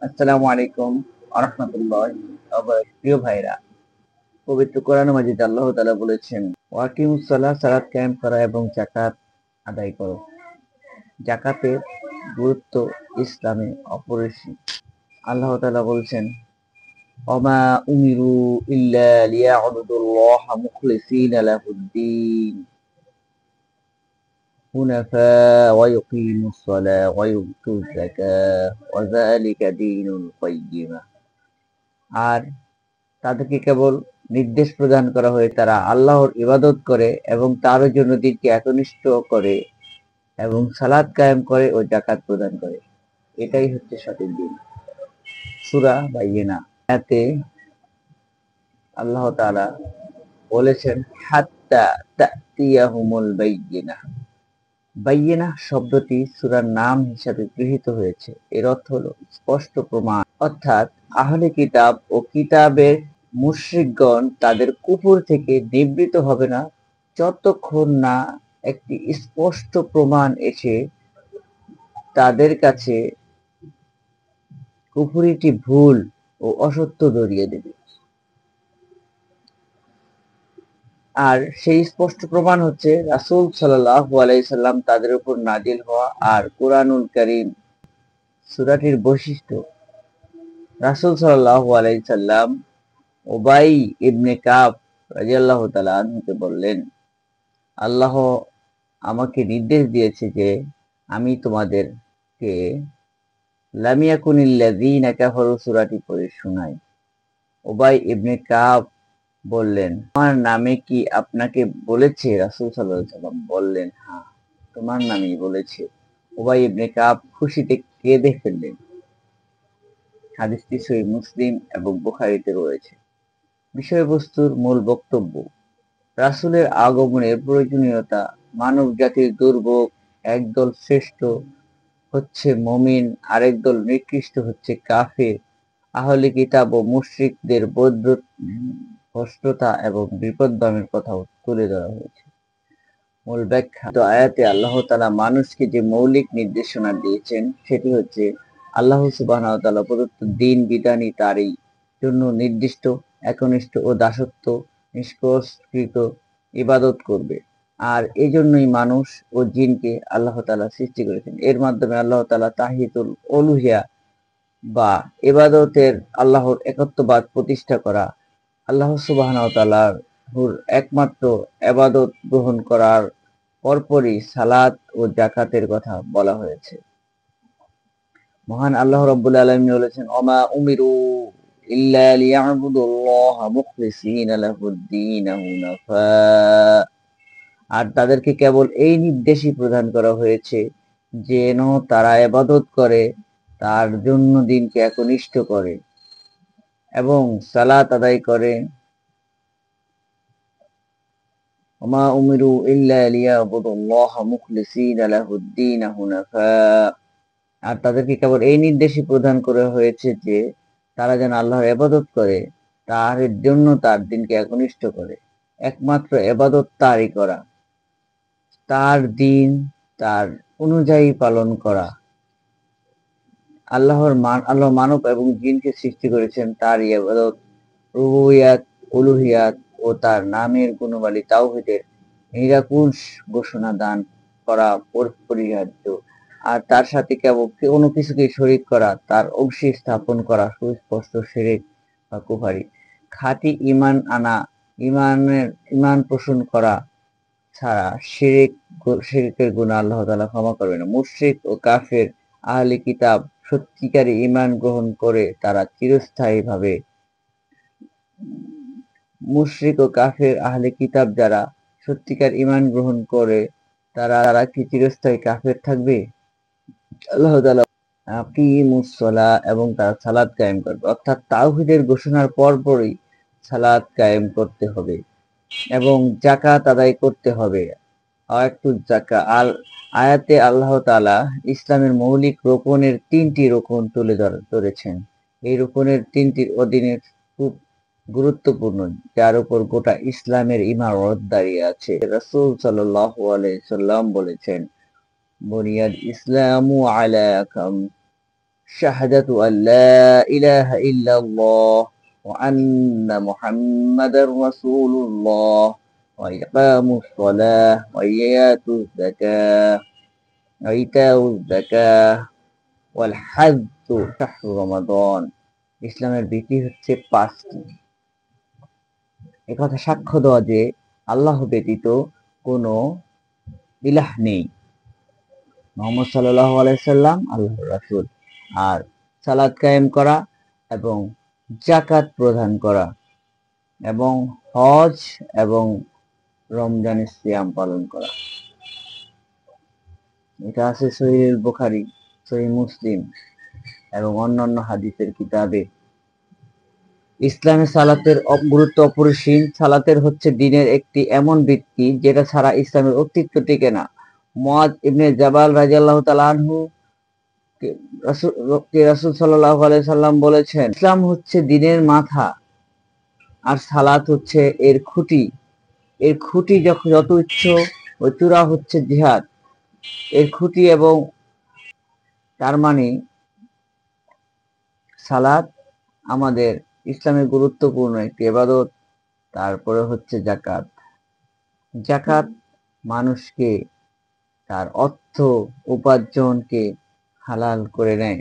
আসসালামু আলাইকুম ওয়া রাহমাতুল্লাহি ওয়া বারাকাতুহু। প্রিয় ভাইরা, পবিত্র কোরআন মাজিদে আল্লাহ তাআলা বলেছেন, ওয়াকিমুস সালাহ, সালাত কায়েম করা এবং যাকাত আদায় করো। যাকাতের গুরুত্ব ইসলামে অপরিসীম। আল্লাহ তাআলা বলছেন, ওমা উমিরু ইল্লা লিয়া'বুদুল্লাহা মুখলিসিনা লাহুদ-দীন হুনাফা ওয়া ইউকিমুস সালাহ ওয়া ইউতুয যাকাহ ওয়া যালিকা দীনুল কাইয়্যিমাহ। আর তাদেরকে কেবল নির্দেশ প্রদান করা হয়ে তারা আল্লাহর ইবাদত করে এবং তার জন্য দিনকে একনিষ্ঠ করে এবং সালাত কায়েম করে ও যাকাত প্রদান করে। এটাই হচ্ছে সঠিক দিন। সূরা বাইয়িনা আয়াতে আল্লাহ তাআলা বলেছেন, হাত্তা তাতিয়াহুমুল বাইয়িনা। বাইয়িনা শব্দটি সূরার নাম হিসাবে গৃহীত হয়েছে। এর অর্থ হলো স্পষ্ট প্রমাণ, অর্থাৎ আহলে কিতাব ও কিতাবের মুশরিকগণ তাদের কুফর থেকে নিবৃত হবে না যতক্ষণ না একটি স্পষ্ট প্রমাণ এসে তাদের কাছে কুফরিটি ভুল ও অসত্য ধরিয়ে দেবে। আর সেই স্পষ্ট প্রমাণ হচ্ছে রাসূল সাল্লাল্লাহু আলাইহি সাল্লাম তাদের উপর নাজিল হওয়া আর কুরআনুল কারীম। সূরাটির বৈশিষ্ট্য, রাসূল সাল্লাল্লাহু আলাইহি সাল্লাম উবাই ইবনে কাব রাদিয়াল্লাহু তাআলা আনহুকে বললেন, আল্লাহ আমাকে নির্দেশ দিয়েছে যে আমি তোমাদেরকে লাম ইয়াকুনিল্লাযীনা কাফারু সূরাটি পড়ে শোনাই। উবাই ইবনে কাব বললেন, তোমার নামে কি আপনাকে বলেছে? রাসূল সাল্লাল্লাহু আলাইহি ওয়াসাল্লাম বললেন, হ্যাঁ, তোমার নামেই বলেছে। উবাই ইবনে কাব খুশিতে কেঁদে ফেললেন। হাদিসটি সহিহ মুসলিম এবং বুখারীতে রয়েছে। বিষয়বস্তুর মূল বক্তব্য, রাসূলের আগমনের প্রয়োজনীয়তা, মানব জাতির দুর্ভোগ, একদল শ্রেষ্ঠ হচ্ছে মুমিন, আরেক দল নিকৃষ্ট হচ্ছে কাফির, আহলে কিতাব ও মুশরিকদের ভ্রষ্টতা এবং বিপদগামীর কথাও তুলে ধরা হয়েছে। মূল ব্যাখ্যা, তো আয়াতে আল্লাহ তাআলা মানুষকে যে মৌলিক নির্দেশনা দিয়েছেন সেটি হচ্ছে আল্লাহ সুবহানাহু ওয়া তাআলা প্রদত্ত দ্বীন বিধানই তারই জন্য নির্দিষ্ট, একনিষ্ঠ ও দাসত্ব নিষ্কৃত ইবাদত করবে। আর এজন্যই মানুষ ও জিনকে আল্লাহ তাআলা সৃষ্টি করেছেন। এর মাধ্যমে আল্লাহ তাআলা তাওহীদুল উলুহিয়া বা ইবাদতের আল্লাহর একত্ববাদ প্রতিষ্ঠা করা, আল্লাহ সুবহানাহু ওয়া তাআলার একমাত্র ইবাদত গ্রহণ করার পরপরই সালাত ও যাকাতের কথা বলা হয়েছে। মহান আল্লাহ রাব্বুল আলামিন বলেছেন, ওমা উমিরু ইল্লা লিয়া'বুদুল্লাহা মুখলিসিনা লাহুদ-দীন হুনাফা। আর তাদেরকে কেবল এই নির্দেশই প্রদান করা হয়েছে যেন তারা ইবাদত করে, তার জন্য দিনকে একনিষ্ঠ করে এবং সালাত আদায় করে। ওমা উমিরু ইল্লা লিয়া'বুদুল্লাহা মুখলিসিনা লাহুদ-দীন হুনাফা। আর তাদেরকে কেবল এই নির্দেশই প্রদান করা হয়েছে যে তারা যেন আল্লাহর ইবাদত করে, তার জন্য তার দিনকে একনিষ্ঠ করে। একমাত্র ইবাদত তারই করা, তার দিন তার অনুযায়ী পালন করা। আল্লাহ মানব এবং জিনকে সৃষ্টি করেছেন তার ইবাদত, রুবুবিয়াত, উলুহিয়াত ও তার নামের গুণাবলী তাওহীদের নিরাকুশ ঘোষণা দান করা পরিহার্য। আর তার সাথে কেবল কোনো কিছুকে শরীক করা, তার অংশী স্থাপন করা সুস্পষ্ট শিরক বা কুফরি। খাঁটি ঈমান আনা, ঈমান পোষণ করা ছাড়া শিরকের গুনাহ আল্লাহ তাআলা ক্ষমা করবেন না। মুশরিক ও কাফের আহলে কিতাব সত্যিকারে ঈমান গ্রহণ করে তারা চিরস্থায়ীভাবে, মুশরিক ও কাফের আহলে কিতাব যারা সত্যিকার ঈমান গ্রহণ করে তারা কি চিরস্থায়ী কাফের থাকবে? আল্লাহ তাআলা আকিমুস সালাহ এবং তারা সালাত কায়েম করবে, অর্থাৎ তাওহীদের ঘোষণার পরপরই সালাত কায়েম করতে হবে এবং যাকাত আদায় করতে হবে। আয়াতে আল্লাহ তাআলা ইসলামের মৌলিক রোকনের ৩টি রোকন তুলে ধরেছেন। এই রোকনের ৩টির অধীনে খুব গুরুত্বপূর্ণ, যার উপর গোটা ইসলামের ইমারত দাঁড়িয়ে আছে। রাসূল সাল্লাল্লাহু আলাইহি সাল্লাম বলেছেন, বুনিয়াল ইসলামু আলা খামস, শাহাদাতু আল্লা ইলাহা ইল্লাল্লাহ ওয়া আন্না মুহাম্মাদার রাসূলুল্লাহ ওয়া ইকামুস সালাহ ওয়া ইয়াতুজ যাকাহ ওয়া ইতাউজ যাকাহ ওয়াল হাজ্জু শাহরু রমাদান। ইসলামের বিধি হচ্ছে 5টি। একথা সাক্ষ্য দেওয়া যে আল্লাহ ব্যতীত কোনো ইলাহ নেই, মুহাম্মদ সাল্লাল্লাহু আলাইহি সাল্লাম আল্লাহর রাসূল। আর সালাত কায়েম করা এবং যাকাত প্রদান করা এবং হজ এবং রমজানের সিয়াম পালন করা। এটা আছে সহিহ বুখারী, সহিহ মুসলিম এবং অন্যান্য হাদিসের কিতাবে। ইসলামে সালাতের গুরুত্ব অপরিসীম। সালাতের হচ্ছে দ্বীনের একটি এমন ভিত্তি যেটা ছাড়া ইসলামের অস্তিত্ব টিকে না। মুআয ইবনে জাবাল রাদিয়াল্লাহু তাআলা আনহু রাসূল সাল্লাল্লাহু আলাইহি সাল্লাম বলেছেন, ইসলাম হচ্ছে দ্বীনের মাথা আর সালাত হচ্ছে এর খুঁটি। এর খুঁটি যত উচ্চ ওই চূড়া হচ্ছে জিহাদ। এর খুঁটি এবং তার মানে সালাত আমাদের ইসলামের গুরুত্বপূর্ণ একটি ইবাদত। তারপরে হচ্ছে যাকাত। যাকাত মানুষকে তার অর্থ উপার্জনকে হালাল করে নেয়।